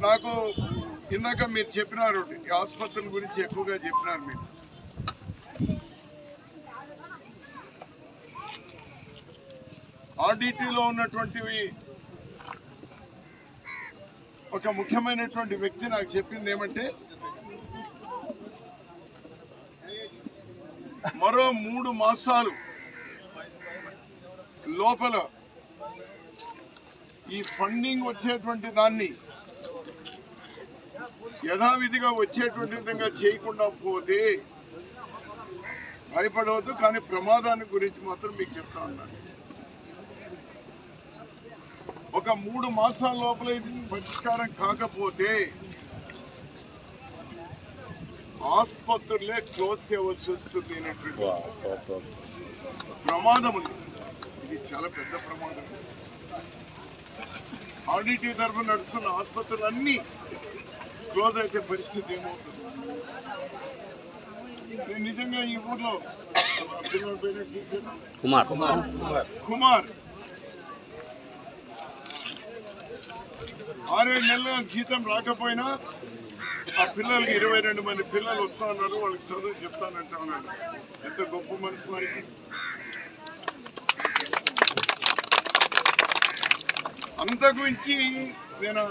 నాకు ఇందాక మీరు చెప్పినారు ఈ ఆసుపత్రుల గురించి ఎక్కువగా చెప్పినారు మీరు. ఆర్డిటీలో ఉన్నటువంటివి ఒక ముఖ్యమైనటువంటి వ్యక్తి నాకు చెప్పింది ఏమంటే మరో 3 మాసాలు లోపల ఈ ఫండింగ్ వచ్చేటువంటి దాన్ని యథావిధిగా వచ్చేటువంటి విధంగా చేయకుండా పోతే భయపడవద్దు, కానీ ప్రమాదాన్ని గురించి మాత్రం మీకు చెప్తా ఉన్నాను. ఒక 3 మాసాల లోపల ఇది పరిష్కారం కాకపోతే ఆసుపత్రులే క్లోజ్ చేయవలసి వస్తుంది అనేటువంటి ప్రమాదం ఉంది. ఇది చాలా పెద్ద ప్రమాదం. ఆర్డిటీ తరఫున నడుస్తున్న ఆసుపత్రులు అన్నీ క్లోజ్ అయితే పరిస్థితి ఏమవుతుంది? నేను నిజంగా ఈ ఊర్లో కుమార్ 6-7 నెలల జీతం రాకపోయినా ఆ పిల్లలకి 22 మంది పిల్లలు వస్తా ఉన్నారు, వాళ్ళకి చదువు చెప్తానంటా ఉన్నాడు. ఎంత గొప్ప మనసు వారికి. అంతకు మించి నేను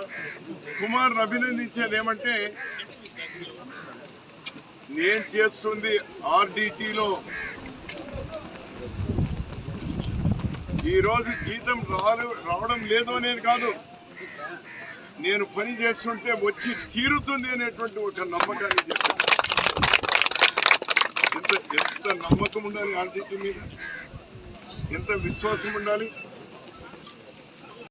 కుమార్ అభినందించేది ఏమంటే నేను చేస్తుంది ఆర్డిటీలో ఈరోజు జీతం రావడం లేదు అనేది కాదు, నేను పని చేస్తుంటే వచ్చి తీరుతుంది అనేటువంటి ఒక నమ్మకాన్ని చెప్పాను. ఎంత నమ్మకం ఉండాలి ఆర్డిటీ మీద, ఎంత విశ్వాసం ఉండాలి.